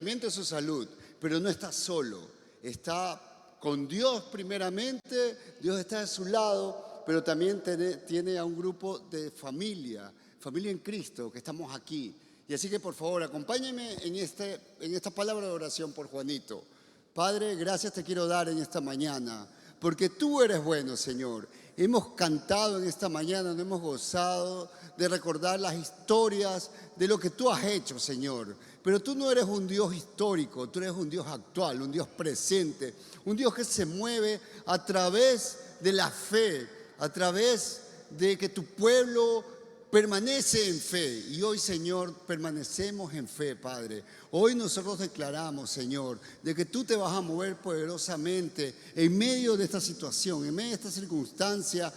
de su salud, pero no está solo, está con Dios primeramente, Dios está a su lado, pero también tiene a un grupo de familia en Cristo, que estamos aquí. Y así que por favor, acompáñenme en esta palabra de oración por Juanito. Padre, gracias te quiero dar en esta mañana, porque tú eres bueno, Señor. Hemos cantado en esta mañana, nos hemos gozado de recordar las historias de lo que tú has hecho, Señor. Pero tú no eres un Dios histórico, tú eres un Dios actual, un Dios presente, un Dios que se mueve a través de la fe, a través de que tu pueblo permanece en fe. Y hoy, Señor, permanecemos en fe, Padre. Hoy nosotros declaramos, Señor, de que tú te vas a mover poderosamente en medio de esta situación, en medio de esta circunstancia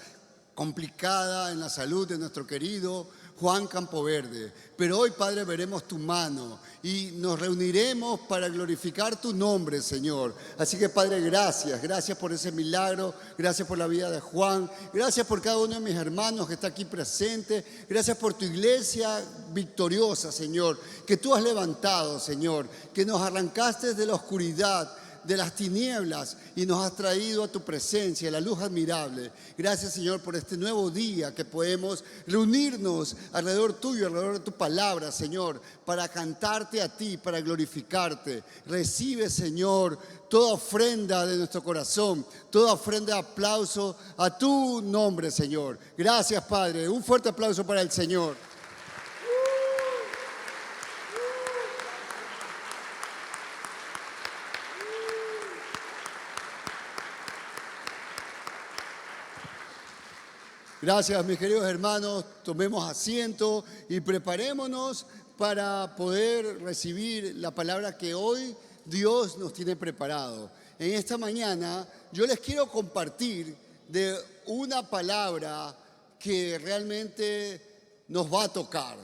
complicada en la salud de nuestro querido Juan Campoverde. Pero hoy, Padre, veremos tu mano y nos reuniremos para glorificar tu nombre, Señor. Así que, Padre, gracias por ese milagro, gracias por la vida de Juan, gracias por cada uno de mis hermanos que está aquí presente, gracias por tu iglesia victoriosa, Señor, que tú has levantado, Señor, que nos arrancaste de la oscuridad, de las tinieblas, y nos has traído a tu presencia, la luz admirable. Gracias, Señor, por este nuevo día que podemos reunirnos alrededor tuyo, alrededor de tu palabra, Señor, para cantarte a ti, para glorificarte. Recibe, Señor, toda ofrenda de nuestro corazón, toda ofrenda de aplauso a tu nombre, Señor. Gracias, Padre. Un fuerte aplauso para el Señor. Gracias, mis queridos hermanos. Tomemos asiento y preparémonos para poder recibir la palabra que hoy Dios nos tiene preparado. En esta mañana yo les quiero compartir de una palabra que realmente nos va a tocar.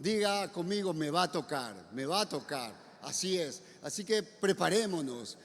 Diga conmigo, me va a tocar, me va a tocar. Así es. Así que preparémonos.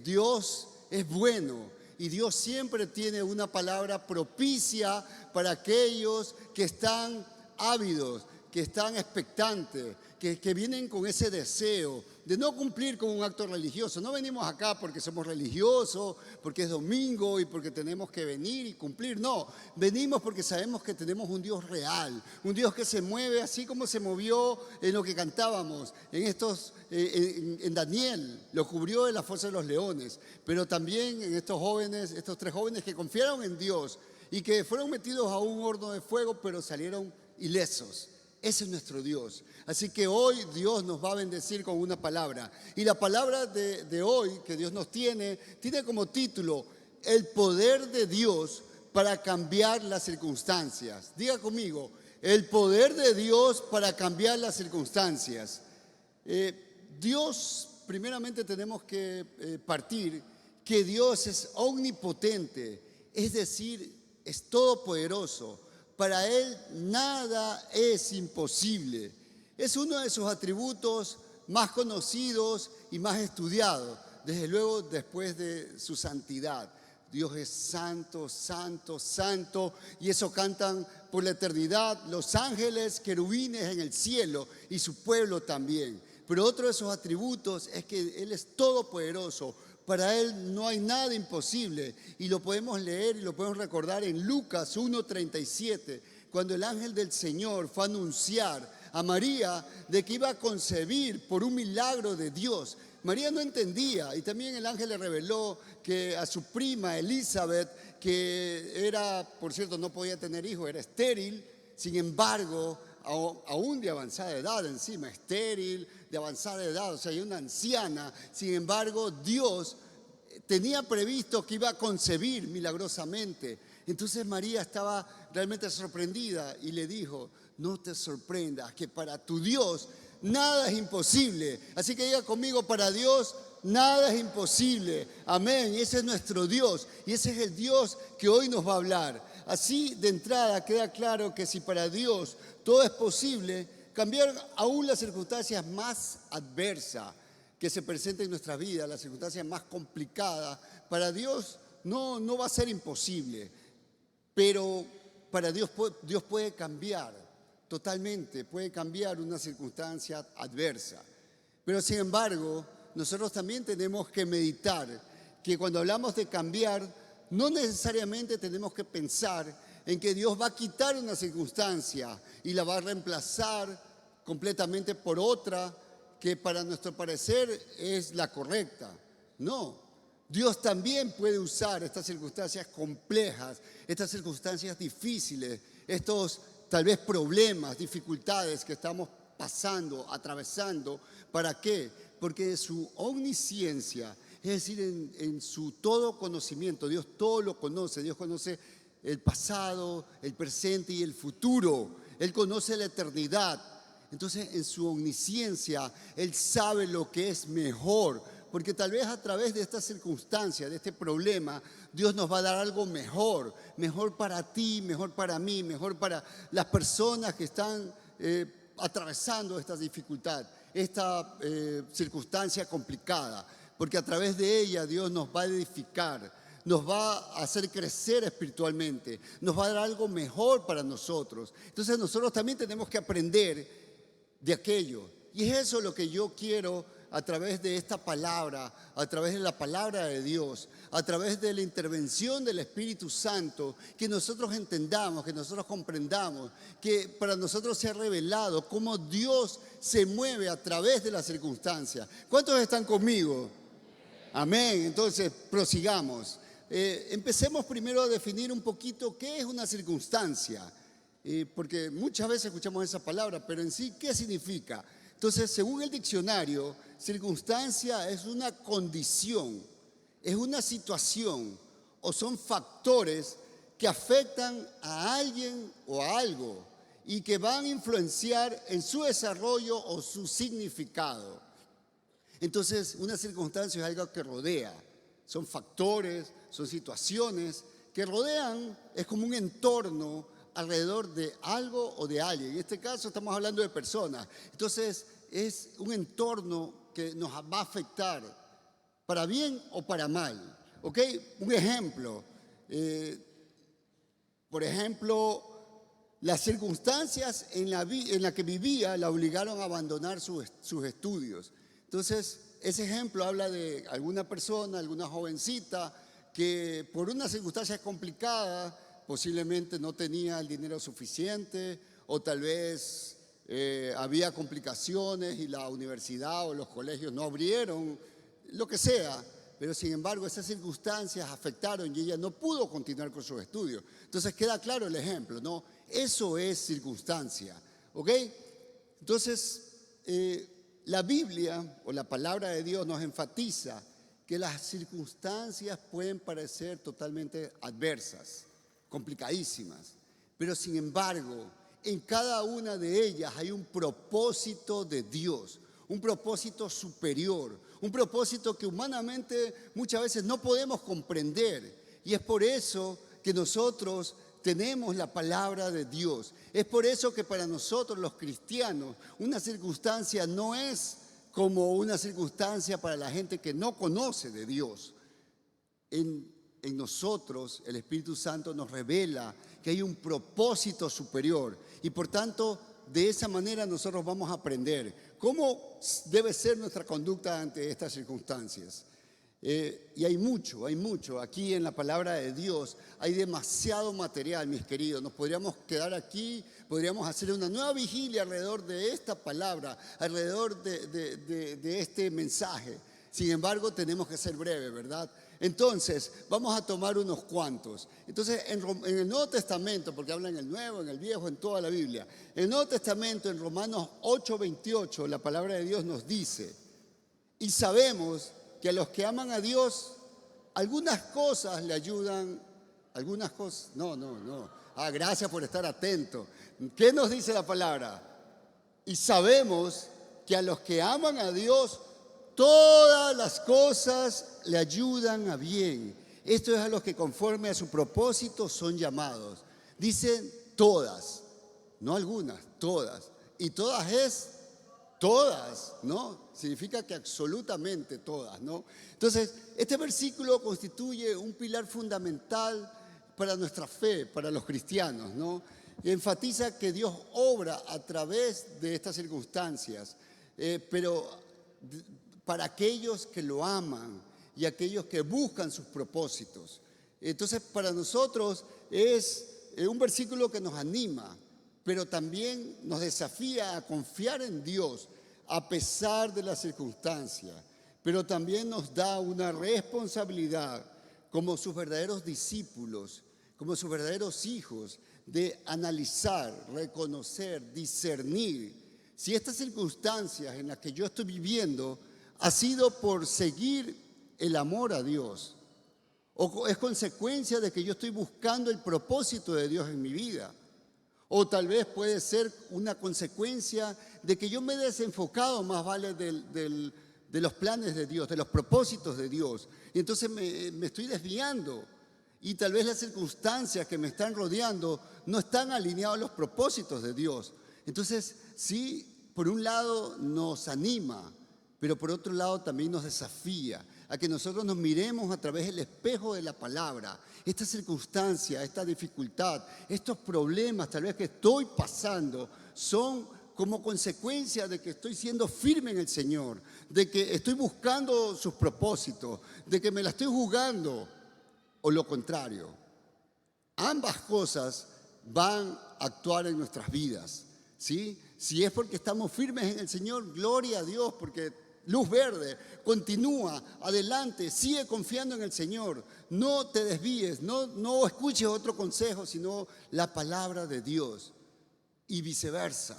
Dios es bueno. Y Dios siempre tiene una palabra propicia para aquellos que están ávidos, que están expectantes, que vienen con ese deseo de no cumplir con un acto religioso. No venimos acá porque somos religiosos, porque es domingo y porque tenemos que venir y cumplir. No, venimos porque sabemos que tenemos un Dios real, un Dios que se mueve así como se movió en lo que cantábamos, en Daniel, lo cubrió en la fosa de los leones, pero también en estos 3 jóvenes que confiaron en Dios y que fueron metidos a un horno de fuego, pero salieron ilesos. Ese es nuestro Dios. Así que hoy Dios nos va a bendecir con una palabra. Y la palabra de hoy que Dios nos tiene como título, el poder de Dios para cambiar las circunstancias. Diga conmigo, el poder de Dios para cambiar las circunstancias. Dios, primeramente tenemos que partir que Dios es omnipotente, es decir, es todopoderoso. Para Él nada es imposible. Es uno de sus atributos más conocidos y más estudiados, desde luego después de su santidad. Dios es santo, santo, santo, y eso cantan por la eternidad los ángeles, querubines en el cielo y su pueblo también. Pero otro de sus atributos es que Él es todopoderoso. Para Él no hay nada imposible, y lo podemos leer y lo podemos recordar en Lucas 1:37, cuando el ángel del Señor fue a anunciar a María de que iba a concebir por un milagro de Dios. María no entendía, y también el ángel le reveló que a su prima Elizabeth, que era, por cierto, no podía tener hijos, era estéril, sin embargo, aún de avanzada edad encima, estéril, de avanzada edad, o sea, hay una anciana. Sin embargo, Dios tenía previsto que iba a concebir milagrosamente. Entonces María estaba realmente sorprendida y le dijo, no te sorprendas, que para tu Dios nada es imposible. Así que diga conmigo, para Dios nada es imposible. Amén. Y ese es nuestro Dios, y ese es el Dios que hoy nos va a hablar. Así de entrada queda claro que si para Dios todo es posible, cambiar aún las circunstancias más adversas que se presenten en nuestra vida, las circunstancias más complicadas, para Dios no va a ser imposible. Pero para Dios puede cambiar totalmente, puede cambiar una circunstancia adversa. Pero sin embargo, nosotros también tenemos que meditar que cuando hablamos de cambiar, no necesariamente tenemos que pensar en que Dios va a quitar una circunstancia y la va a reemplazar completamente por otra que para nuestro parecer es la correcta. No, Dios también puede usar estas circunstancias complejas, estas circunstancias difíciles, estos tal vez problemas, dificultades que estamos pasando, atravesando. ¿Para qué? Porque su omnisciencia, es decir, en su todo conocimiento, Dios todo lo conoce, Dios conoce el pasado, el presente y el futuro, Él conoce la eternidad. Entonces, en su omnisciencia, Él sabe lo que es mejor, porque tal vez a través de esta circunstancia, de este problema, Dios nos va a dar algo mejor, mejor para ti, mejor para mí, mejor para las personas que están atravesando esta dificultad, esta circunstancia complicada, porque a través de ella Dios nos va a edificar, nos va a hacer crecer espiritualmente, nos va a dar algo mejor para nosotros. Entonces nosotros también tenemos que aprender de aquello. Y es eso lo que yo quiero a través de esta palabra, a través de la palabra de Dios, a través de la intervención del Espíritu Santo, que nosotros entendamos, que nosotros comprendamos, que para nosotros sea revelado cómo Dios se mueve a través de las circunstancias. ¿Cuántos están conmigo? Amén. Entonces, prosigamos. Empecemos primero a definir un poquito qué es una circunstancia, porque muchas veces escuchamos esa palabra, pero en sí, ¿qué significa? Entonces, según el diccionario, circunstancia es una condición, es una situación o son factores que afectan a alguien o a algo y que van a influenciar en su desarrollo o su significado. Entonces, una circunstancia es algo que rodea, son factores, son situaciones que rodean, es como un entorno alrededor de algo o de alguien. En este caso estamos hablando de personas. Entonces, es un entorno que nos va a afectar para bien o para mal. ¿Ok? Un ejemplo. Por ejemplo, las circunstancias en la que vivía la obligaron a abandonar sus estudios. Entonces, ese ejemplo habla de alguna persona, alguna jovencita, que por una circunstancia complicada posiblemente no tenía el dinero suficiente o tal vez había complicaciones y la universidad o los colegios no abrieron, lo que sea. Pero sin embargo esas circunstancias afectaron y ella no pudo continuar con sus estudios. Entonces queda claro el ejemplo, ¿no? Eso es circunstancia, ¿ok? Entonces la Biblia o la palabra de Dios nos enfatiza que las circunstancias pueden parecer totalmente adversas, complicadísimas, pero sin embargo, en cada una de ellas hay un propósito de Dios, un propósito superior, un propósito que humanamente muchas veces no podemos comprender. Y es por eso que nosotros tenemos la palabra de Dios. Es por eso que para nosotros los cristianos una circunstancia no es como una circunstancia para la gente que no conoce de Dios. En nosotros el Espíritu Santo nos revela que hay un propósito superior y por tanto de esa manera nosotros vamos a aprender cómo debe ser nuestra conducta ante estas circunstancias. Y hay mucho, aquí en la palabra de Dios, hay demasiado material, mis queridos. Nos podríamos quedar aquí, podríamos hacer una nueva vigilia alrededor de esta palabra, alrededor de este mensaje. Sin embargo, tenemos que ser breves, ¿verdad? Entonces, vamos a tomar unos cuantos. Entonces, en el Nuevo Testamento, porque habla en el Nuevo, en el Viejo, en toda la Biblia, en el Nuevo Testamento, en Romanos 8:28, la palabra de Dios nos dice, y sabemos que a los que aman a Dios, algunas cosas le ayudan, algunas cosas, no. Gracias por estar atento. ¿Qué nos dice la palabra? Y sabemos que a los que aman a Dios, todas las cosas le ayudan a bien. Esto es a los que conforme a su propósito son llamados. Dicen todas, no algunas, todas. Y todas es todas, ¿no? Significa que absolutamente todas, ¿no? Entonces, este versículo constituye un pilar fundamental para nuestra fe, para los cristianos, ¿no? Y enfatiza que Dios obra a través de estas circunstancias, pero para aquellos que lo aman y aquellos que buscan sus propósitos. Entonces, para nosotros es un versículo que nos anima, pero también nos desafía a confiar en Dios a pesar de las circunstancias, pero también nos da una responsabilidad como sus verdaderos discípulos, como sus verdaderos hijos, de analizar, reconocer, discernir si estas circunstancias en las que yo estoy viviendo ha sido por seguir el amor a Dios o es consecuencia de que yo estoy buscando el propósito de Dios en mi vida. O tal vez puede ser una consecuencia de que yo me he desenfocado más vale de los planes de Dios, de los propósitos de Dios. Y entonces me estoy desviando. Y tal vez las circunstancias que me están rodeando no están alineadas a los propósitos de Dios. Entonces, sí, por un lado nos anima, pero por otro lado también nos desafía a que nosotros nos miremos a través del espejo de la palabra. Esta circunstancia, esta dificultad, estos problemas tal vez que estoy pasando son como consecuencia de que estoy siendo firme en el Señor, de que estoy buscando sus propósitos, de que me la estoy jugando, o lo contrario. Ambas cosas van a actuar en nuestras vidas, ¿sí? Si es porque estamos firmes en el Señor, gloria a Dios, porque luz verde, continúa, adelante, sigue confiando en el Señor. No te desvíes, no escuches otro consejo, sino la palabra de Dios. Y viceversa,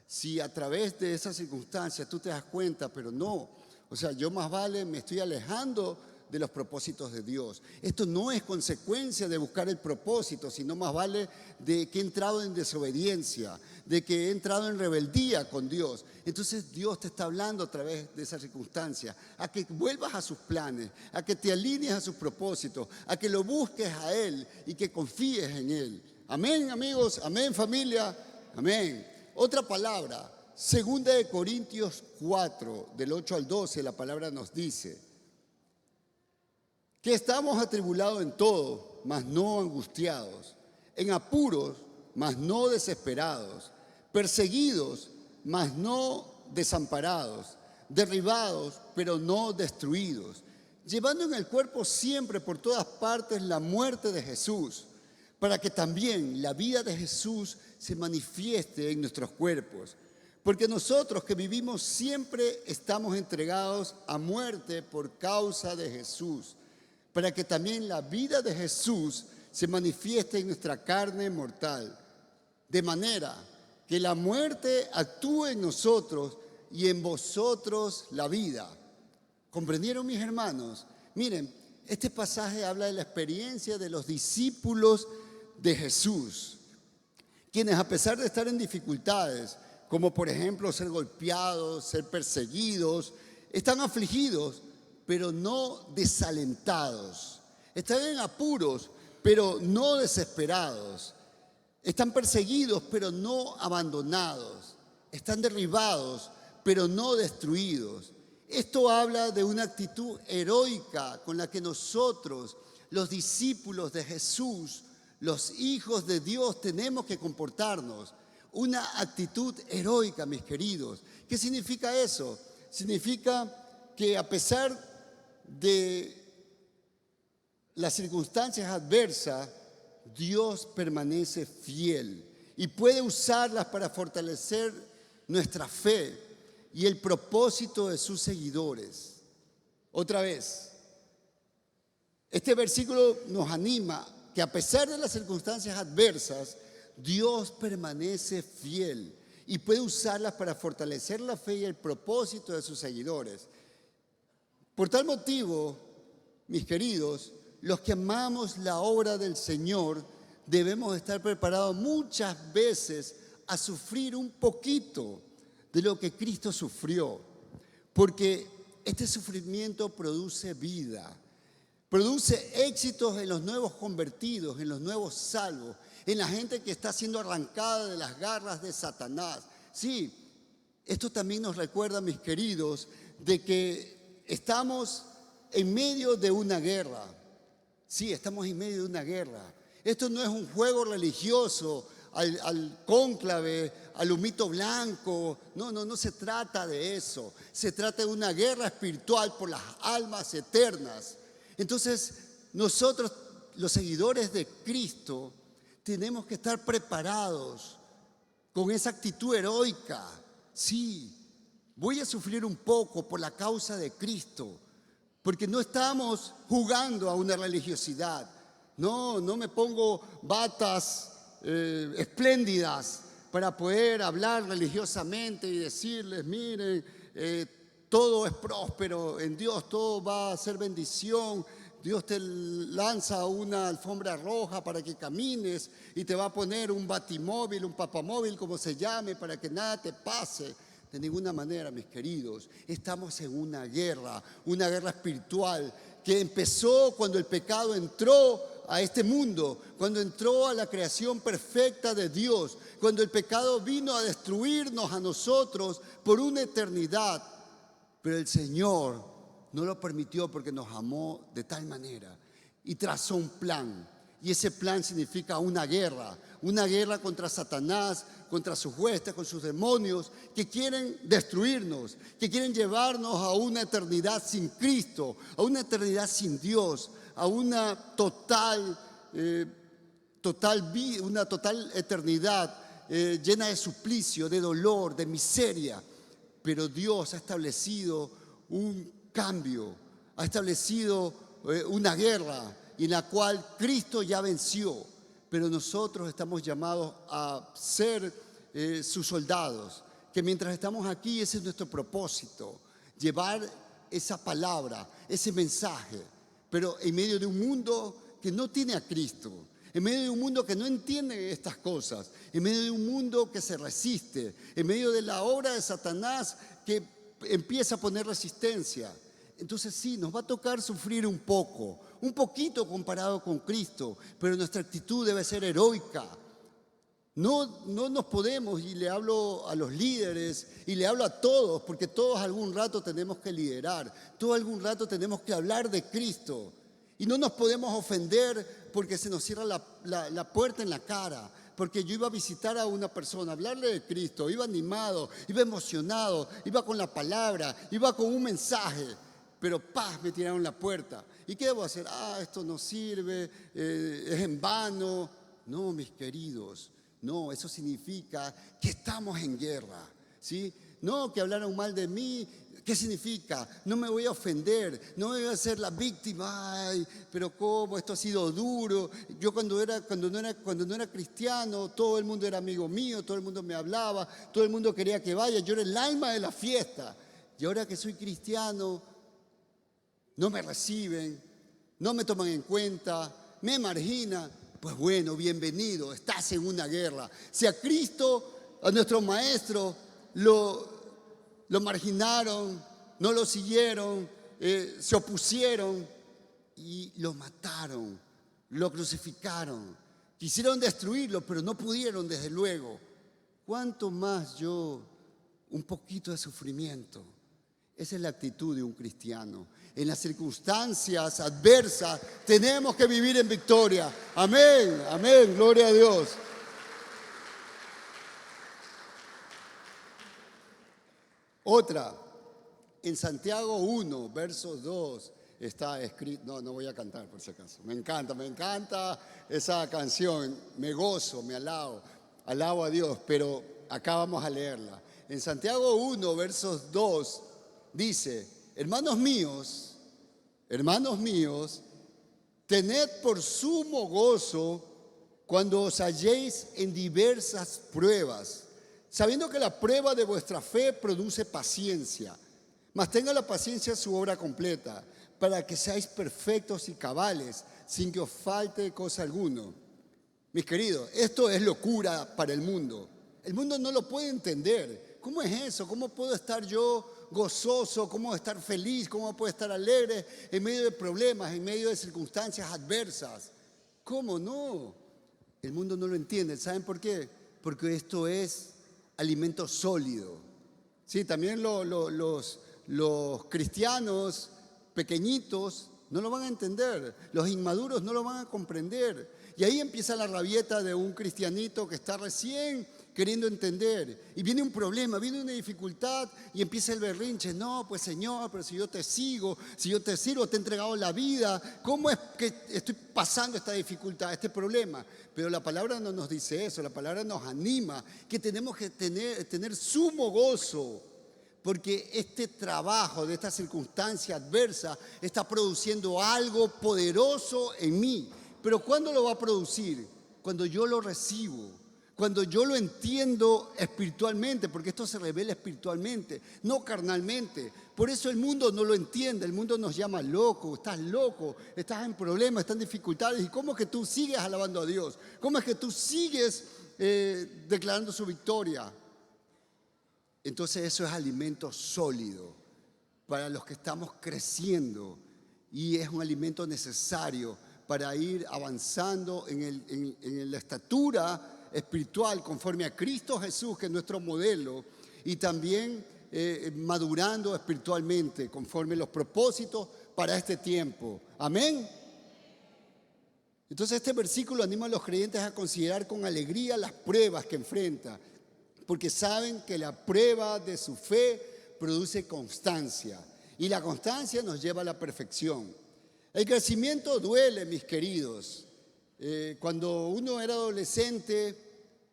si a través de esas circunstancias tú te das cuenta, pero no, o sea, yo más vale me estoy alejando de los propósitos de Dios. Esto no es consecuencia de buscar el propósito, sino más vale de que he entrado en desobediencia, de que he entrado en rebeldía con Dios. Entonces Dios te está hablando a través de esa circunstancia, a que vuelvas a sus planes, a que te alinees a sus propósitos, a que lo busques a Él y que confíes en Él. Amén, amigos, amén, familia, amén. Otra palabra, 2 Corintios 4, del 8 al 12, la palabra nos dice que estamos atribulados en todo, mas no angustiados, en apuros, mas no desesperados, perseguidos, mas no desamparados, derribados, pero no destruidos, llevando en el cuerpo siempre por todas partes la muerte de Jesús, para que también la vida de Jesús se manifieste en nuestros cuerpos. Porque nosotros que vivimos siempre estamos entregados a muerte por causa de Jesús, para que también la vida de Jesús se manifieste en nuestra carne mortal, de manera que la muerte actúe en nosotros y en vosotros la vida. ¿Comprendieron, mis hermanos? Miren, este pasaje habla de la experiencia de los discípulos de Jesús, quienes a pesar de estar en dificultades, como por ejemplo ser golpeados, ser perseguidos, están afligidos, pero no desalentados. Están en apuros, pero no desesperados. Están perseguidos, pero no abandonados. Están derribados, pero no destruidos. Esto habla de una actitud heroica con la que nosotros, los discípulos de Jesús, los hijos de Dios, tenemos que comportarnos. Una actitud heroica, mis queridos. ¿Qué significa eso? Significa que a pesar de las circunstancias adversas, Dios permanece fiel y puede usarlas para fortalecer nuestra fe y el propósito de sus seguidores. Otra vez, este versículo nos anima que a pesar de las circunstancias adversas, Dios permanece fiel y puede usarlas para fortalecer la fe y el propósito de sus seguidores. Por tal motivo, mis queridos, los que amamos la obra del Señor debemos estar preparados muchas veces a sufrir un poquito de lo que Cristo sufrió, porque este sufrimiento produce vida, produce éxitos en los nuevos convertidos, en los nuevos salvos, en la gente que está siendo arrancada de las garras de Satanás. Sí, esto también nos recuerda, mis queridos, de que estamos en medio de una guerra. Sí, estamos en medio de una guerra. Esto no es un juego religioso al cónclave, al humito blanco. No se trata de eso. Se trata de una guerra espiritual por las almas eternas. Entonces, nosotros, los seguidores de Cristo, tenemos que estar preparados con esa actitud heroica. Sí, voy a sufrir un poco por la causa de Cristo, porque no estamos jugando a una religiosidad. No me pongo batas espléndidas para poder hablar religiosamente y decirles, miren, todo es próspero en Dios, todo va a ser bendición. Dios te lanza una alfombra roja para que camines y te va a poner un batimóvil, un papamóvil, como se llame, para que nada te pase. De ninguna manera, mis queridos, estamos en una guerra espiritual que empezó cuando el pecado entró a este mundo, cuando entró a la creación perfecta de Dios, cuando el pecado vino a destruirnos a nosotros por una eternidad. Pero el Señor no lo permitió porque nos amó de tal manera y trazó un plan. Y ese plan significa una guerra contra Satanás, contra sus huestes, con sus demonios, que quieren destruirnos, que quieren llevarnos a una eternidad sin Cristo, a una eternidad sin Dios, a una total eternidad llena de suplicio, de dolor, de miseria. Pero Dios ha establecido un cambio, ha establecido una guerra en la cual Cristo ya venció, pero nosotros estamos llamados a ser sus soldados, que mientras estamos aquí ese es nuestro propósito, llevar esa palabra, ese mensaje, pero en medio de un mundo que no tiene a Cristo, en medio de un mundo que no entiende estas cosas, en medio de un mundo que se resiste, en medio de la obra de Satanás que empieza a poner resistencia. Entonces sí, nos va a tocar sufrir un poquito comparado con Cristo, pero nuestra actitud debe ser heroica. No nos podemos, y le hablo a los líderes y le hablo a todos, porque todos algún rato tenemos que liderar, todos algún rato tenemos que hablar de Cristo. Y no nos podemos ofender porque se nos cierra la puerta en la cara. Porque yo iba a visitar a una persona, hablarle de Cristo, iba animado, iba emocionado, iba con la palabra, iba con un mensaje. Pero me tiraron la puerta. ¿Y qué debo hacer? Esto no sirve, es en vano. No, mis queridos, no, eso significa que estamos en guerra, ¿sí? No, que hablaron mal de mí. ¿Qué significa? No me voy a ofender, no me voy a hacer la víctima. Ay, pero ¿cómo? Esto ha sido duro. Yo cuando no era cristiano, todo el mundo era amigo mío, todo el mundo me hablaba, todo el mundo quería que vaya. Yo era el alma de la fiesta. Y ahora que soy cristiano, no me reciben, no me toman en cuenta, me marginan. Pues bueno, bienvenido, estás en una guerra. Si a Cristo, a nuestro maestro, lo marginaron, no lo siguieron, se opusieron y lo mataron, lo crucificaron. Quisieron destruirlo, pero no pudieron, desde luego. ¿Cuánto más yo? Un poquito de sufrimiento. Esa es la actitud de un cristiano. En las circunstancias adversas tenemos que vivir en victoria. Amén, amén, gloria a Dios. Otra, en Santiago 1, versos 2, está escrito, no voy a cantar por si acaso, me encanta esa canción, me gozo, me alabo a Dios, pero acá vamos a leerla. En Santiago 1, versos 2, dice, hermanos míos, tened por sumo gozo cuando os halléis en diversas pruebas, sabiendo que la prueba de vuestra fe produce paciencia. Mas tenga la paciencia su obra completa, para que seáis perfectos y cabales, sin que os falte cosa alguna. Mis queridos, esto es locura para el mundo. El mundo no lo puede entender. ¿Cómo es eso? ¿Cómo puedo estar yo gozoso? ¿Cómo estar feliz? ¿Cómo puedo estar alegre en medio de problemas, en medio de circunstancias adversas? ¿Cómo no? El mundo no lo entiende. ¿Saben por qué? Porque esto es alimento sólido. Sí, también los cristianos pequeñitos no lo van a entender, los inmaduros no lo van a comprender. Y ahí empieza la rabieta de un cristianito que está recién queriendo entender. Y viene un problema, viene una dificultad y empieza el berrinche. No, pues Señor, pero si yo te sigo, si yo te sirvo, te he entregado la vida. ¿Cómo es que estoy pasando esta dificultad, este problema? Pero la palabra no nos dice eso, la palabra nos anima, que tenemos que tener sumo gozo. Porque este trabajo de esta circunstancia adversa está produciendo algo poderoso en mí. Pero ¿cuándo lo va a producir? Cuando yo lo recibo, cuando yo lo entiendo espiritualmente, porque esto se revela espiritualmente, no carnalmente. Por eso el mundo no lo entiende, el mundo nos llama loco, estás en problemas, estás en dificultades. ¿Y cómo es que tú sigues alabando a Dios? ¿Cómo es que tú sigues declarando su victoria? Entonces eso es alimento sólido para los que estamos creciendo y es un alimento necesario para ir avanzando en la estatura espiritual conforme a Cristo Jesús, que es nuestro modelo, y también madurando espiritualmente conforme los propósitos para este tiempo. Amén. Entonces este versículo anima a los creyentes a considerar con alegría las pruebas que enfrentan, porque saben que la prueba de su fe produce constancia y la constancia nos lleva a la perfección. El crecimiento duele, mis queridos. Cuando uno era adolescente,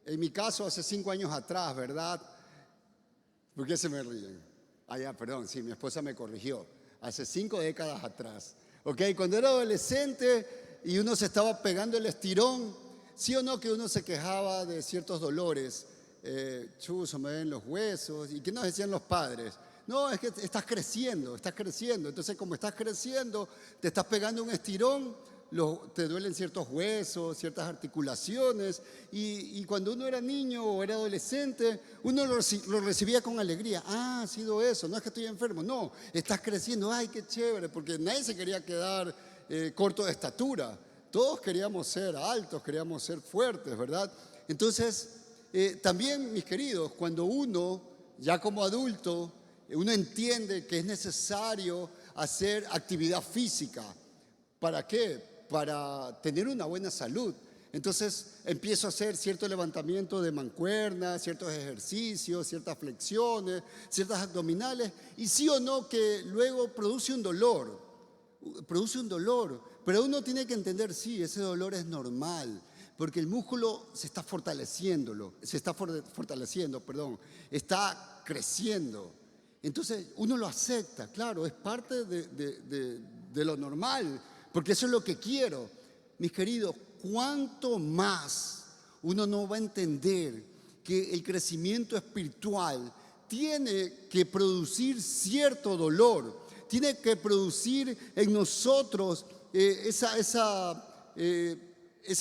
en mi caso hace 5 años atrás, ¿verdad? ¿Por qué se me ríen? Perdón, sí, mi esposa me corrigió. Hace 5 décadas atrás. ¿Ok? Cuando era adolescente y uno se estaba pegando el estirón, sí o no que uno se quejaba de ciertos dolores. Chuzo, me ven los huesos. ¿Y qué nos decían los padres? No, es que estás creciendo. Entonces, como estás creciendo, te estás pegando un estirón, te duelen ciertos huesos, ciertas articulaciones. Y cuando uno era niño o era adolescente, uno lo recibía con alegría. Ha sido eso, no es que estoy enfermo. No, estás creciendo. Ay, qué chévere, porque nadie se quería quedar corto de estatura. Todos queríamos ser altos, queríamos ser fuertes, ¿verdad? Entonces, también, mis queridos, cuando uno, ya como adulto, uno entiende que es necesario hacer actividad física. ¿Para qué? Para tener una buena salud. Entonces empiezo a hacer cierto levantamiento de mancuernas, ciertos ejercicios, ciertas flexiones, ciertas abdominales, y sí o no que luego produce un dolor, pero uno tiene que entender, sí, ese dolor es normal, porque el músculo se está fortaleciendo, está creciendo. Entonces uno lo acepta, claro, es parte de lo normal, porque eso es lo que quiero. Mis queridos, ¿cuánto más uno no va a entender que el crecimiento espiritual tiene que producir cierto dolor, tiene que producir en nosotros esa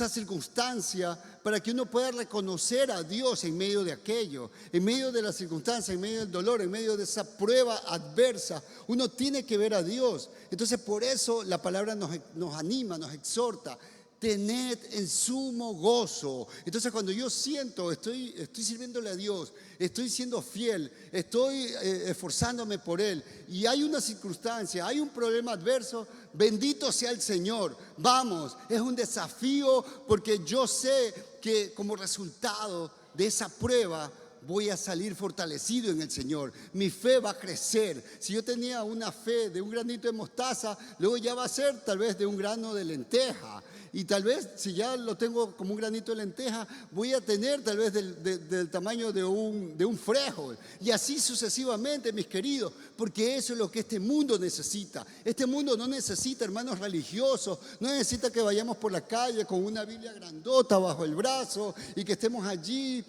circunstancia para que uno pueda reconocer a Dios en medio de aquello, en medio de la circunstancia, en medio del dolor, en medio de esa prueba adversa? Uno tiene que ver a Dios. Entonces, por eso la palabra nos anima, nos exhorta. Tened en sumo gozo. Entonces, cuando yo siento, estoy sirviéndole a Dios, estoy siendo fiel, estoy esforzándome por Él, y hay una circunstancia, hay un problema adverso, bendito sea el Señor. Vamos, es un desafío, porque yo sé que como resultado de esa prueba voy a salir fortalecido en el Señor. Mi fe va a crecer. Si yo tenía una fe de un granito de mostaza, luego ya va a ser tal vez de un grano de lenteja. Y tal vez, si ya lo tengo como un granito de lenteja, voy a tener tal vez del tamaño de un frijol. Y así sucesivamente, mis queridos, porque eso es lo que este mundo necesita. Este mundo no necesita hermanos religiosos, no necesita que vayamos por la calle con una Biblia grandota bajo el brazo y que estemos allí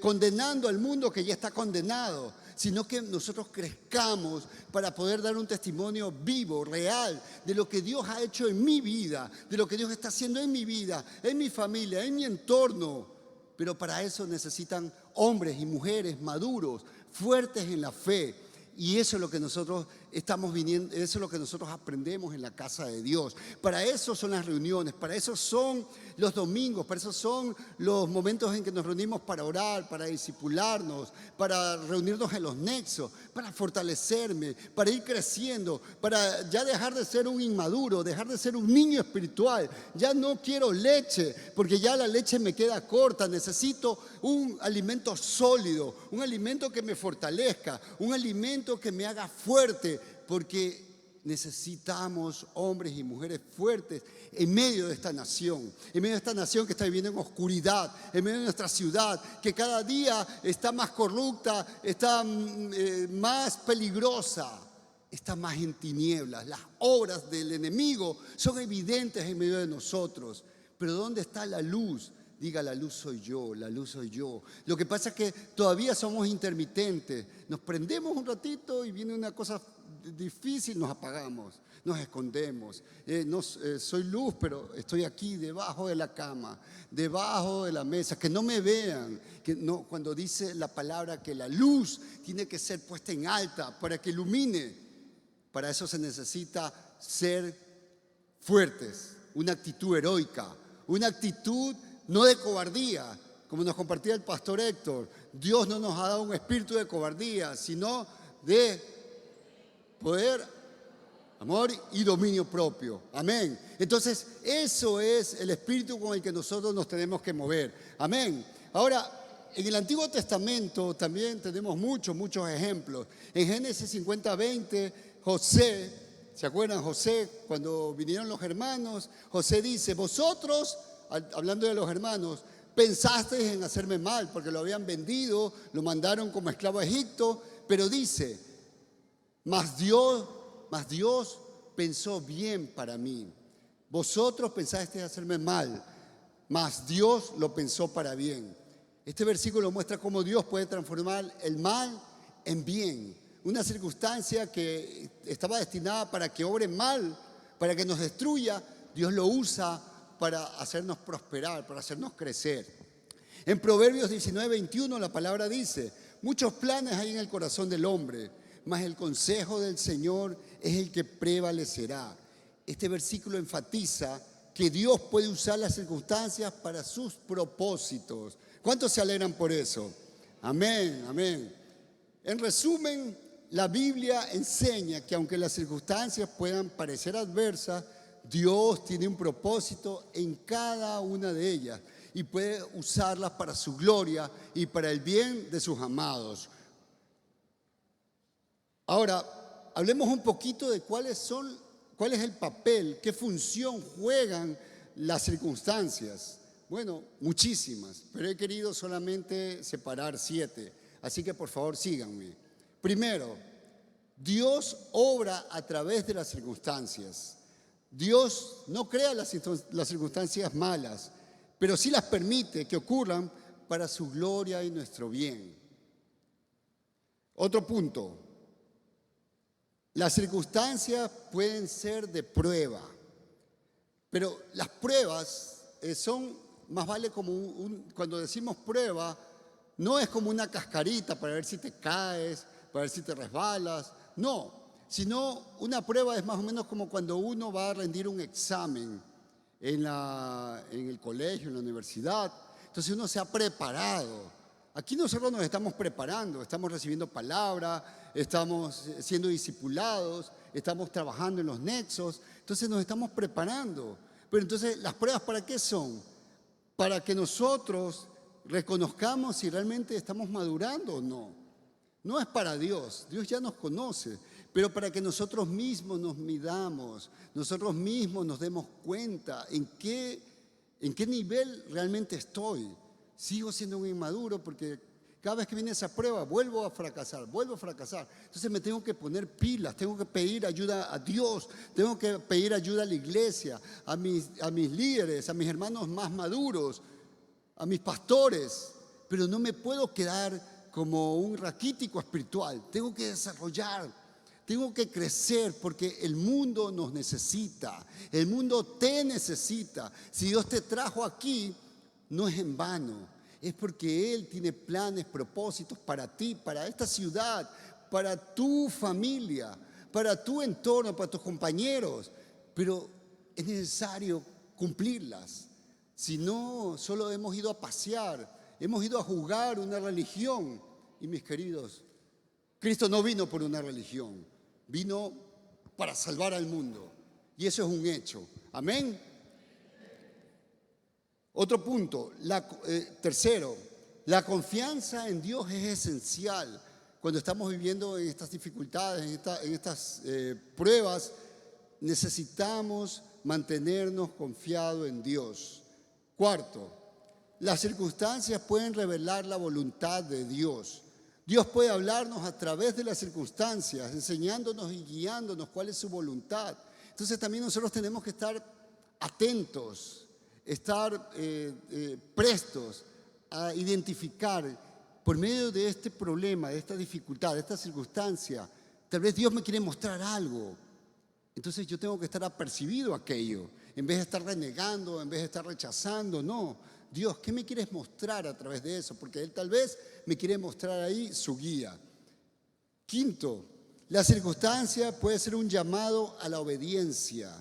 condenando al mundo que ya está condenado, sino que nosotros crezcamos para poder dar un testimonio vivo, real, de lo que Dios ha hecho en mi vida, de lo que Dios está haciendo en mi vida, en mi familia, en mi entorno. Pero para eso necesitan hombres y mujeres maduros, fuertes en la fe. Y eso es lo que nosotros estamos viniendo, eso es lo que nosotros aprendemos en la casa de Dios. Para eso son las reuniones, para eso son los domingos, para eso son los momentos en que nos reunimos para orar, para discipularnos, para reunirnos en los nexos, para fortalecerme, para ir creciendo, para ya dejar de ser un inmaduro, dejar de ser un niño espiritual. Ya no quiero leche, porque ya la leche me queda corta. Necesito un alimento sólido, un alimento que me fortalezca, un alimento que me haga fuerte, porque necesitamos hombres y mujeres fuertes en medio de esta nación, en medio de esta nación que está viviendo en oscuridad, en medio de nuestra ciudad, que cada día está más corrupta, está más peligrosa, está más en tinieblas. Las obras del enemigo son evidentes en medio de nosotros. Pero ¿dónde está la luz? Diga, la luz soy yo, la luz soy yo. Lo que pasa es que todavía somos intermitentes. Nos prendemos un ratito y viene una cosa difícil, nos apagamos, nos escondemos. Soy luz, pero estoy aquí debajo de la cama, debajo de la mesa, que no me vean. Que no, cuando dice la palabra que la luz tiene que ser puesta en alta para que ilumine, para eso se necesita ser fuertes, una actitud heroica, una actitud no de cobardía, como nos compartía el pastor Héctor. Dios no nos ha dado un espíritu de cobardía, sino de poder, amor y dominio propio. Amén. Entonces, eso es el espíritu con el que nosotros nos tenemos que mover. Amén. Ahora, en el Antiguo Testamento también tenemos muchos ejemplos. En Génesis 50:20, José, ¿se acuerdan? José, cuando vinieron los hermanos, José dice, vosotros, hablando de los hermanos, pensasteis en hacerme mal, porque lo habían vendido, lo mandaron como esclavo a Egipto, pero dice, mas Dios pensó bien para mí. Vosotros pensasteis hacerme mal, mas Dios lo pensó para bien. Este versículo muestra cómo Dios puede transformar el mal en bien. Una circunstancia que estaba destinada para que obre mal, para que nos destruya, Dios lo usa para hacernos prosperar, para hacernos crecer. En Proverbios 19:21 la palabra dice, muchos planes hay en el corazón del hombre, mas el consejo del Señor es el que prevalecerá. Este versículo enfatiza que Dios puede usar las circunstancias para sus propósitos. ¿Cuántos se alegran por eso? Amén, amén. En resumen, la Biblia enseña que aunque las circunstancias puedan parecer adversas, Dios tiene un propósito en cada una de ellas y puede usarlas para su gloria y para el bien de sus amados. Ahora, hablemos un poquito de cuál es el papel, qué función juegan las circunstancias. Bueno, muchísimas, pero he querido solamente separar 7. Así que por favor síganme. Primero, Dios obra a través de las circunstancias. Dios no crea las circunstancias malas, pero sí las permite que ocurran para su gloria y nuestro bien. Otro punto, las circunstancias pueden ser de prueba, pero las pruebas son, más vale como cuando decimos prueba, no es como una cascarita para ver si te caes, para ver si te resbalas, no. Sino una prueba es más o menos como cuando uno va a rendir un examen en el colegio, en la universidad. Entonces uno se ha preparado. Aquí nosotros nos estamos preparando, estamos recibiendo palabra, estamos siendo discipulados, estamos trabajando en los nexos, entonces nos estamos preparando. Pero entonces, ¿las pruebas para qué son? Para que nosotros reconozcamos si realmente estamos madurando o no. No es para Dios, Dios ya nos conoce, pero para que nosotros mismos nos midamos, nosotros mismos nos demos cuenta en qué nivel realmente estoy. Sigo siendo un inmaduro porque cada vez que viene esa prueba vuelvo a fracasar. Entonces me tengo que poner pilas, tengo que pedir ayuda a Dios, tengo que pedir ayuda a la iglesia, a mis líderes, a mis hermanos más maduros, a mis pastores, pero no me puedo quedar como un raquítico espiritual. Tengo que desarrollar, tengo que crecer porque el mundo nos necesita, el mundo te necesita. Si Dios te trajo aquí, no es en vano, es porque Él tiene planes, propósitos para ti, para esta ciudad, para tu familia, para tu entorno, para tus compañeros, pero es necesario cumplirlas. Si no, solo hemos ido a pasear, hemos ido a jugar una religión. Y mis queridos, Cristo no vino por una religión, vino para salvar al mundo. Y eso es un hecho. Amén. Otro punto, tercero, la confianza en Dios es esencial. Cuando estamos viviendo en estas dificultades, en estas pruebas, necesitamos mantenernos confiados en Dios. Cuarto, las circunstancias pueden revelar la voluntad de Dios. Dios puede hablarnos a través de las circunstancias, enseñándonos y guiándonos cuál es su voluntad. Entonces también nosotros tenemos que estar atentos, estar prestos a identificar por medio de este problema, de esta dificultad, de esta circunstancia. Tal vez Dios me quiere mostrar algo. Entonces yo tengo que estar apercibido a aquello, en vez de estar renegando, en vez de estar rechazando. No, Dios, ¿qué me quieres mostrar a través de eso? Porque Él tal vez me quiere mostrar ahí su guía. Quinto, la circunstancia puede ser un llamado a la obediencia.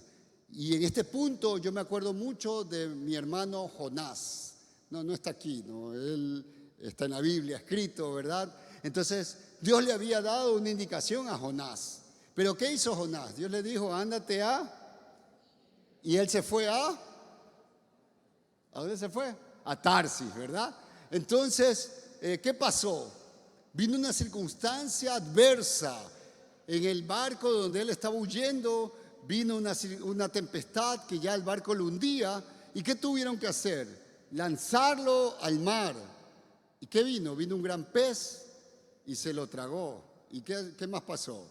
Y en este punto yo me acuerdo mucho de mi hermano Jonás. No está aquí, ¿no? Él está en la Biblia escrito, ¿verdad? Entonces Dios le había dado una indicación a Jonás. Pero ¿qué hizo Jonás? Dios le dijo, ándate y él se fue ¿a dónde se fue? A Tarsis, ¿verdad? Entonces, ¿qué pasó? Vino una circunstancia adversa en el barco donde él estaba huyendo. Vino una tempestad que ya el barco lo hundía. ¿Y qué tuvieron que hacer? Lanzarlo al mar. ¿Y qué vino? Vino un gran pez y se lo tragó. ¿Y qué más pasó?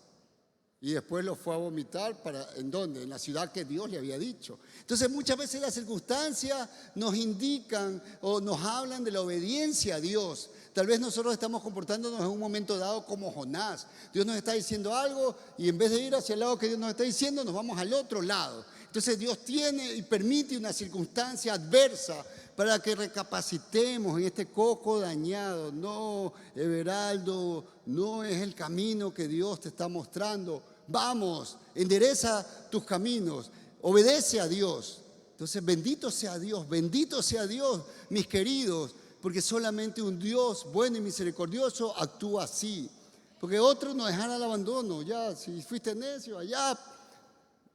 Y después lo fue a vomitar ¿en dónde? En la ciudad que Dios le había dicho. Entonces muchas veces las circunstancias nos indican o nos hablan de la obediencia a Dios. Tal vez nosotros estamos comportándonos en un momento dado como Jonás. Dios nos está diciendo algo y en vez de ir hacia el lado que Dios nos está diciendo, nos vamos al otro lado. Entonces Dios tiene y permite una circunstancia adversa para que recapacitemos en este coco dañado. No, Everaldo, no es el camino que Dios te está mostrando. Vamos, endereza tus caminos, obedece a Dios. Entonces, bendito sea Dios, mis queridos, porque solamente un Dios bueno y misericordioso actúa así. Porque otros nos dejan al abandono. Ya, si fuiste necio, allá,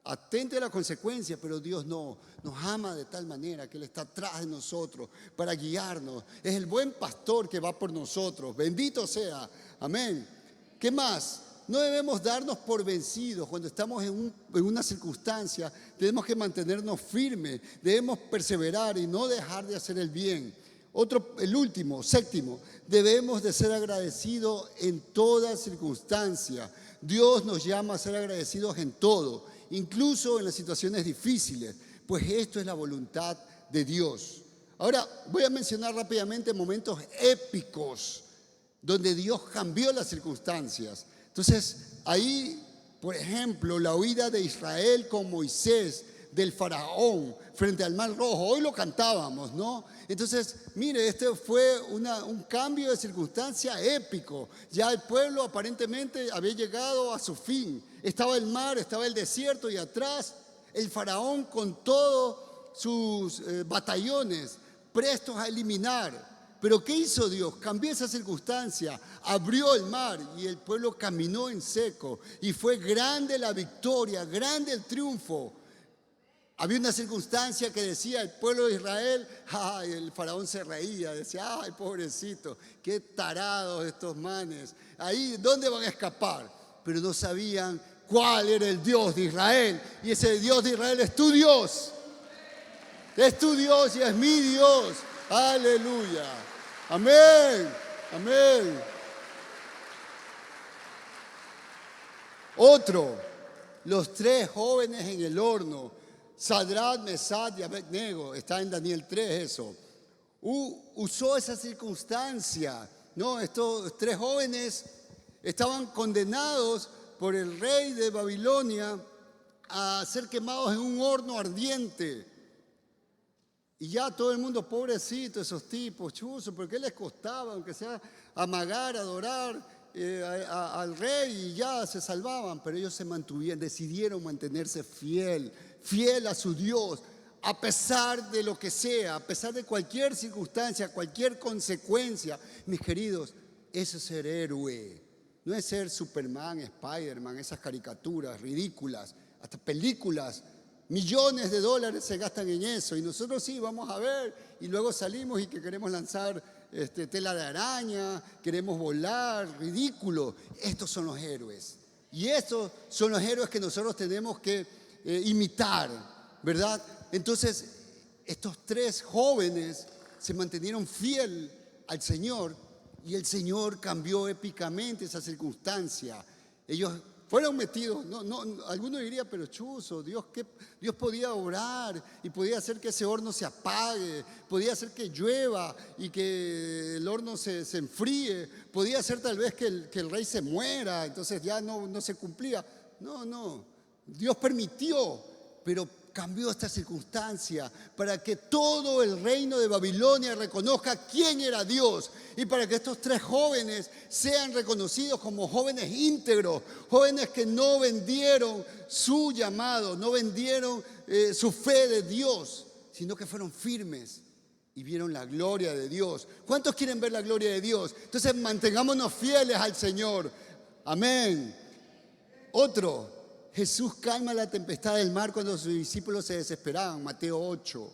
atente a la consecuencia, pero Dios no, nos ama de tal manera que Él está atrás de nosotros para guiarnos. Es el buen pastor que va por nosotros. Bendito sea. Amén. ¿Qué más? No debemos darnos por vencidos cuando estamos en una circunstancia. Tenemos que mantenernos firmes, debemos perseverar y no dejar de hacer el bien. El último, séptimo, debemos de ser agradecidos en toda circunstancia. Dios nos llama a ser agradecidos en todo, incluso en las situaciones difíciles, pues esto es la voluntad de Dios. Ahora voy a mencionar rápidamente momentos épicos donde Dios cambió las circunstancias. Entonces, ahí, por ejemplo, la huida de Israel con Moisés del faraón frente al Mar Rojo. Hoy lo cantábamos, ¿no? Entonces, mire, este fue un cambio de circunstancia épico. Ya el pueblo aparentemente había llegado a su fin. Estaba el mar, estaba el desierto y atrás el faraón con todos sus batallones prestos a eliminar. Pero ¿qué hizo Dios? Cambió esa circunstancia, abrió el mar y el pueblo caminó en seco. Y fue grande la victoria, grande el triunfo. Había una circunstancia que decía el pueblo de Israel, ay, el faraón se reía, decía, ay, pobrecito, qué tarados estos manes. Ahí, ¿dónde van a escapar? Pero no sabían cuál era el Dios de Israel. Y ese Dios de Israel es tu Dios. Es tu Dios y es mi Dios. Aleluya. Amén. Amén. Otro, los 3 jóvenes en el horno, Sadrach, Mesach y Abednego, está en Daniel 3 eso. Usó esa circunstancia, ¿no? Estos 3 jóvenes estaban condenados por el rey de Babilonia a ser quemados en un horno ardiente. Y ya todo el mundo, pobrecito, esos tipos, chuzos, ¿por qué les costaba, aunque sea amagar, adorar? al rey y ya se salvaban, pero ellos se mantuvieron, decidieron mantenerse fiel a su Dios, a pesar de lo que sea, a pesar de cualquier circunstancia, cualquier consecuencia. Mis queridos, eso es ser héroe, no es ser Superman, Spiderman, esas caricaturas ridículas, hasta películas. Millones de dólares se gastan en eso y nosotros sí, vamos a ver, y luego salimos y que queremos lanzar tela de araña, queremos volar, ridículo. Estos son los héroes y estos son los héroes que nosotros tenemos que imitar, ¿verdad? Entonces, estos tres jóvenes se mantenieron fiel al Señor y el Señor cambió épicamente esa circunstancia. Ellos fueron metidos, alguno diría, pero chuzo, Dios podía orar y podía hacer que ese horno se apague, podía hacer que llueva y que el horno se enfríe, podía hacer tal vez que el rey se muera, entonces ya no se cumplía. No, Dios permitió, pero cambió esta circunstancia para que todo el reino de Babilonia reconozca quién era Dios y para que estos tres jóvenes sean reconocidos como jóvenes íntegros, jóvenes que no vendieron su llamado, no vendieron su fe de Dios, sino que fueron firmes y vieron la gloria de Dios. ¿Cuántos quieren ver la gloria de Dios? Entonces mantengámonos fieles al Señor. Amén. Otro. Jesús calma la tempestad del mar cuando sus discípulos se desesperaban, Mateo 8.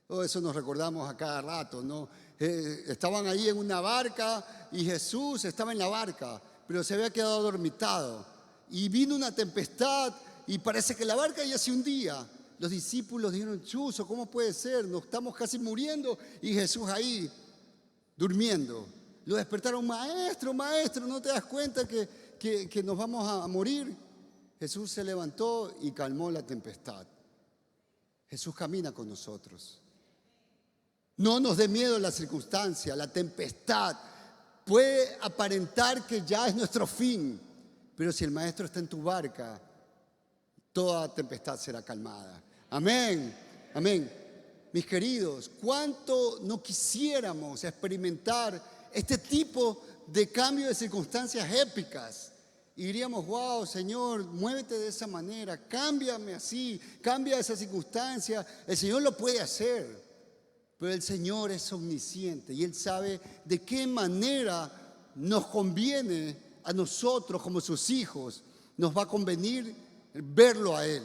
Todo eso nos recordamos a cada rato, ¿no? Estaban ahí en una barca y Jesús estaba en la barca, pero se había quedado dormitado. Y vino una tempestad y parece que la barca ya se hundía. Los discípulos dijeron, chuzo, ¿cómo puede ser? Nos estamos casi muriendo y Jesús ahí, durmiendo. Lo despertaron, maestro, ¿no te das cuenta que nos vamos a morir? Jesús se levantó y calmó la tempestad. Jesús camina con nosotros. No nos dé miedo la circunstancia, la tempestad. Puede aparentar que ya es nuestro fin, pero si el Maestro está en tu barca, toda tempestad será calmada. Amén, amén. Mis queridos, ¿cuánto no quisiéramos experimentar este tipo de cambio de circunstancias épicas? Y diríamos, wow, Señor, muévete de esa manera, cámbiame así, cambia esa circunstancia. El Señor lo puede hacer, pero el Señor es omnisciente y Él sabe de qué manera nos conviene a nosotros como sus hijos, nos va a convenir verlo a Él.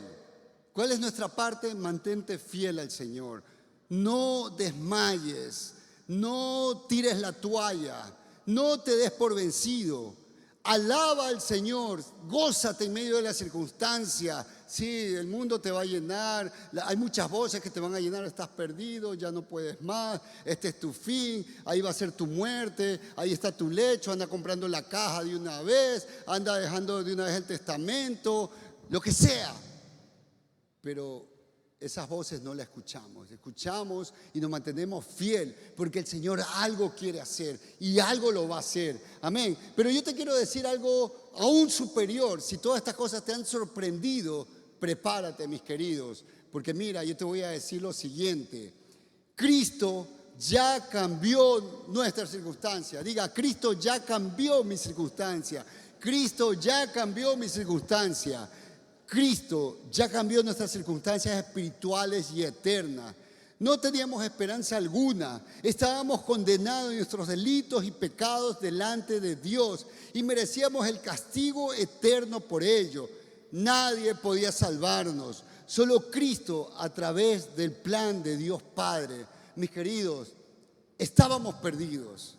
¿Cuál es nuestra parte? Mantente fiel al Señor. No desmayes, no tires la toalla, no te des por vencido. Alaba al Señor, gózate en medio de la circunstancia. Sí, el mundo te va a llenar, hay muchas voces que te van a llenar, estás perdido, ya no puedes más, este es tu fin, ahí va a ser tu muerte, ahí está tu lecho, anda comprando la caja de una vez, anda dejando de una vez el testamento, lo que sea. Pero esas voces no las escuchamos y nos mantenemos fiel porque el Señor algo quiere hacer y algo lo va a hacer. Amén. Pero yo te quiero decir algo aún superior. Si todas estas cosas te han sorprendido, prepárate, mis queridos, porque mira, yo te voy a decir lo siguiente. Cristo ya cambió nuestra circunstancia. Diga, Cristo ya cambió mi circunstancia. Cristo ya cambió mi circunstancia. Cristo ya cambió nuestras circunstancias espirituales y eternas. No teníamos esperanza alguna. Estábamos condenados en nuestros delitos y pecados delante de Dios y merecíamos el castigo eterno por ello. Nadie podía salvarnos. Solo Cristo a través del plan de Dios Padre. Mis queridos, estábamos perdidos.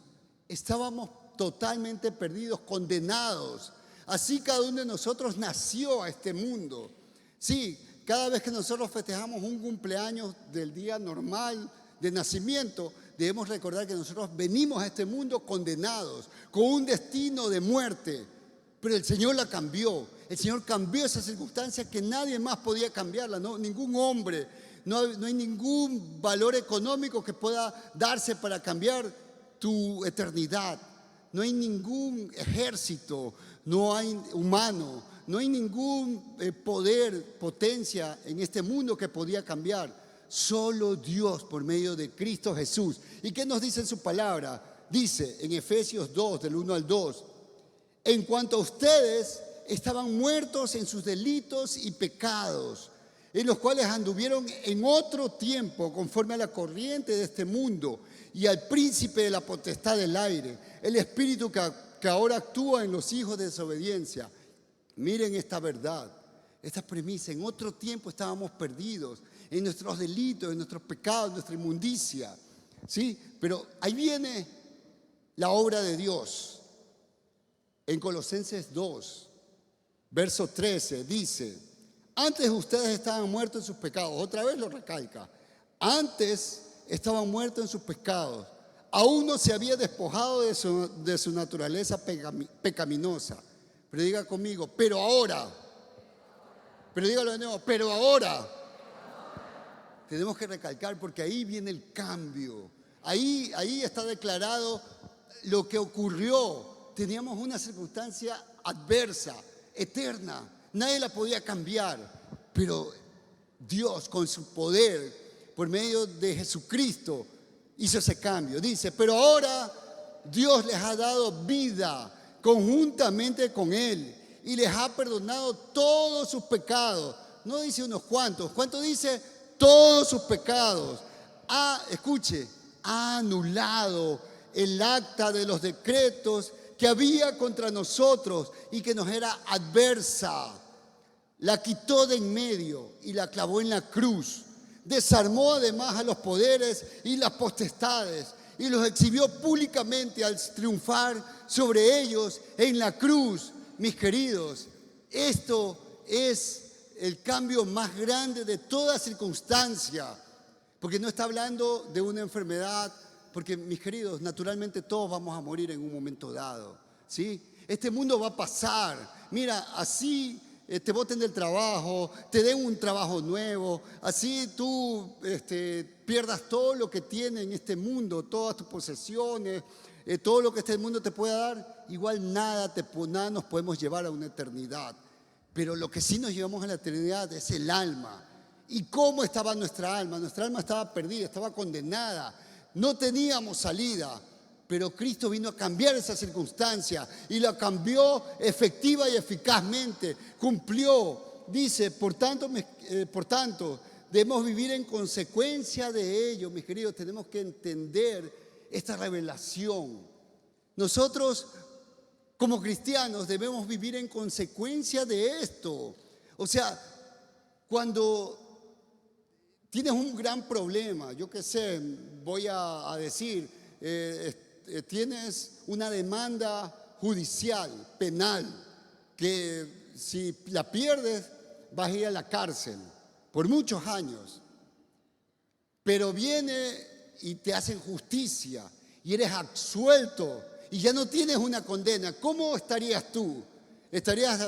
Estábamos totalmente perdidos, condenados. Así cada uno de nosotros nació a este mundo. Sí, cada vez que nosotros festejamos un cumpleaños del día normal de nacimiento, debemos recordar que nosotros venimos a este mundo condenados, con un destino de muerte. Pero el Señor la cambió. El Señor cambió esa circunstancia que nadie más podía cambiarla, ¿no? Ningún hombre, no hay ningún valor económico que pueda darse para cambiar tu eternidad. No hay ningún ejército, no hay humano, no hay ningún poder, potencia en este mundo que podía cambiar. Solo Dios por medio de Cristo Jesús. ¿Y qué nos dice en su palabra? Dice en Efesios 2, del 1 al 2, en cuanto a ustedes, estaban muertos en sus delitos y pecados, en los cuales anduvieron en otro tiempo conforme a la corriente de este mundo y al príncipe de la potestad del aire, el espíritu que ahora actúa en los hijos de desobediencia. Miren esta verdad, esta premisa. En otro tiempo estábamos perdidos en nuestros delitos, en nuestros pecados, en nuestra inmundicia, ¿sí? Pero ahí viene la obra de Dios. En Colosenses 2, verso 13, dice: antes ustedes estaban muertos en sus pecados. Otra vez lo recalca. Antes estaban muertos en sus pecados. Aún no se había despojado de su naturaleza pecaminosa. Pero diga conmigo, pero ahora. Pero dígalo de nuevo, pero ahora. Tenemos que recalcar porque ahí viene el cambio. Ahí está declarado lo que ocurrió. Teníamos una circunstancia adversa, eterna. Nadie la podía cambiar, pero Dios con su poder, por medio de Jesucristo, hizo ese cambio. Dice, pero ahora Dios les ha dado vida conjuntamente con Él y les ha perdonado todos sus pecados. No dice unos cuantos. ¿Cuánto dice? Todos sus pecados. Escuche, ha anulado el acta de los decretos que había contra nosotros y que nos era adversa. La quitó de en medio y la clavó en la cruz. Desarmó además a los poderes y las potestades y los exhibió públicamente al triunfar sobre ellos en la cruz. Mis queridos, esto es el cambio más grande de toda circunstancia, porque no está hablando de una enfermedad, porque mis queridos, naturalmente todos vamos a morir en un momento dado, ¿sí? Este mundo va a pasar. Mira, así te boten del trabajo, te den un trabajo nuevo, así tú pierdas todo lo que tiene en este mundo, todas tus posesiones, todo lo que este mundo te pueda dar, igual nada nos podemos llevar a una eternidad. Pero lo que sí nos llevamos a la eternidad es el alma. ¿Y cómo estaba nuestra alma? Nuestra alma estaba perdida, estaba condenada, no teníamos salida. Pero Cristo vino a cambiar esa circunstancia y la cambió efectiva y eficazmente. Cumplió. Dice, por tanto, debemos vivir en consecuencia de ello. Mis queridos, tenemos que entender esta revelación. Nosotros, como cristianos, debemos vivir en consecuencia de esto. O sea, cuando tienes un gran problema, yo qué sé, voy a decir, tienes una demanda judicial, penal, que si la pierdes vas a ir a la cárcel por muchos años. Pero viene y te hacen justicia y eres absuelto y ya no tienes una condena. ¿Cómo estarías tú? Estarías,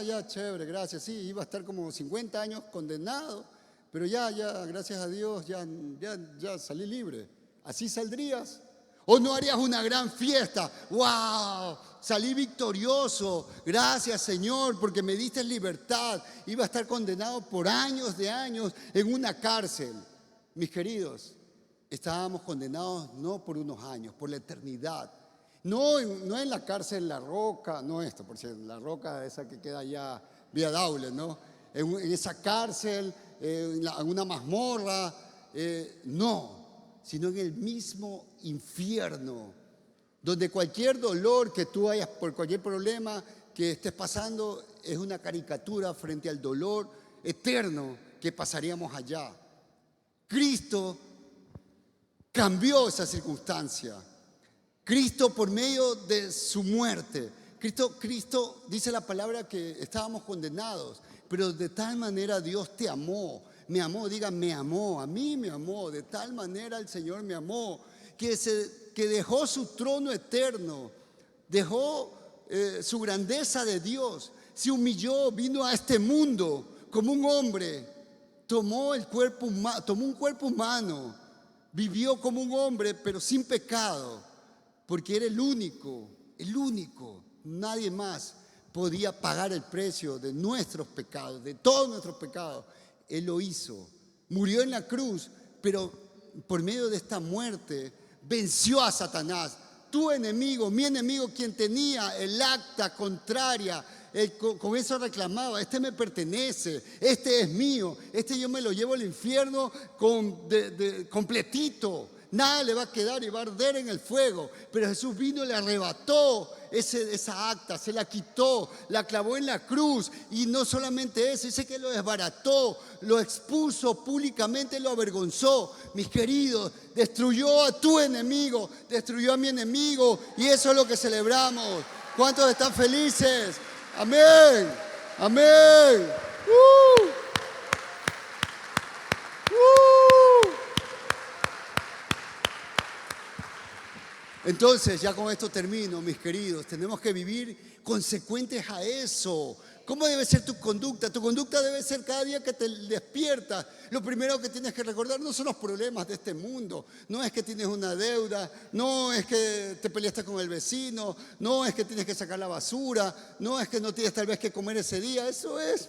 ya, chévere, gracias. Sí, iba a estar como 50 años condenado, pero ya, gracias a Dios, ya salí libre. ¿Así saldrías? ¿O no harías una gran fiesta? ¡Wow! Salí victorioso. Gracias, Señor, porque me diste libertad. Iba a estar condenado por años de años en una cárcel. Mis queridos, estábamos condenados no por unos años, por la eternidad. No en la cárcel La Roca, no esto, por cierto, La Roca esa que queda allá, Vía Daule, ¿no? En esa cárcel, en una mazmorra, no. Sino en el mismo infierno, donde cualquier dolor que tú hayas, por cualquier problema que estés pasando, es una caricatura frente al dolor eterno que pasaríamos allá. Cristo cambió esa circunstancia. Cristo, por medio de su muerte, Cristo dice la palabra que estábamos condenados, pero de tal manera Dios te amó. Me amó, diga, me amó, a mí me amó, de tal manera el Señor me amó, que dejó su trono eterno, dejó su grandeza de Dios, se humilló, vino a este mundo como un hombre, tomó un cuerpo humano, vivió como un hombre, pero sin pecado, porque era el único, nadie más podía pagar el precio de nuestros pecados, de todos nuestros pecados. Él lo hizo, murió en la cruz, pero por medio de esta muerte venció a Satanás. tu enemigo, mi enemigo, quien tenía el acta contraria, con eso reclamaba, este me pertenece, este es mío, este yo me lo llevo al infierno completito. Nada le va a quedar y va a arder en el fuego. Pero Jesús vino y le arrebató esa acta, se la quitó, la clavó en la cruz. Y no solamente eso, dice que lo desbarató, lo expuso públicamente, lo avergonzó. Mis queridos, destruyó a tu enemigo, destruyó a mi enemigo. Y eso es lo que celebramos. ¿Cuántos están felices? Amén, amén. Entonces, ya con esto termino, mis queridos. Tenemos que vivir consecuentes a eso. ¿Cómo debe ser tu conducta? Tu conducta debe ser cada día que te despiertas. Lo primero que tienes que recordar no son los problemas de este mundo. No es que tienes una deuda, no es que te peleaste con el vecino, no es que tienes que sacar la basura, no es que no tienes tal vez que comer ese día. Eso es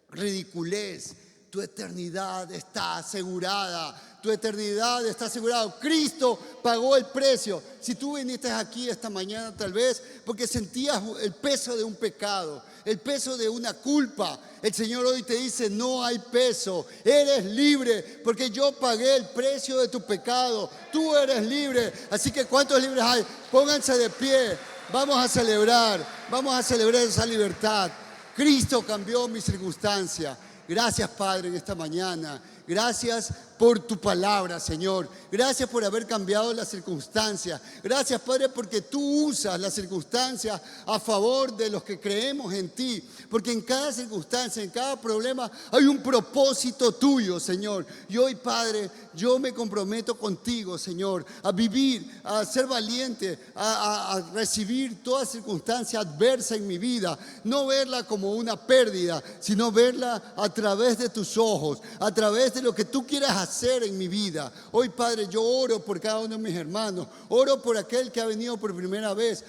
ridiculez. Tu eternidad está asegurada. Tu eternidad está asegurada. Cristo pagó el precio. Si tú viniste aquí esta mañana tal vez porque sentías el peso de un pecado, el peso de una culpa, el Señor hoy te dice: no hay peso, eres libre porque yo pagué el precio de tu pecado. Tú eres libre. Así que ¿cuántos libres hay? Pónganse de pie. Vamos a celebrar esa libertad. Cristo cambió mi circunstancia. Gracias, Padre, en esta mañana. Gracias por tu palabra, Señor. Gracias por haber cambiado las circunstancias. Gracias, Padre, porque tú usas las circunstancias a favor de los que creemos en ti. Porque en cada circunstancia, en cada problema, hay un propósito tuyo, Señor. Y hoy, Padre, yo me comprometo contigo, Señor, a vivir, a ser valiente, a recibir toda circunstancia adversa en mi vida. No verla como una pérdida, sino verla a través de tus ojos, a través de lo que tú quieras hacer en mi vida. Hoy, Padre, yo oro por cada uno de mis hermanos. Oro por aquel que ha venido por primera vez.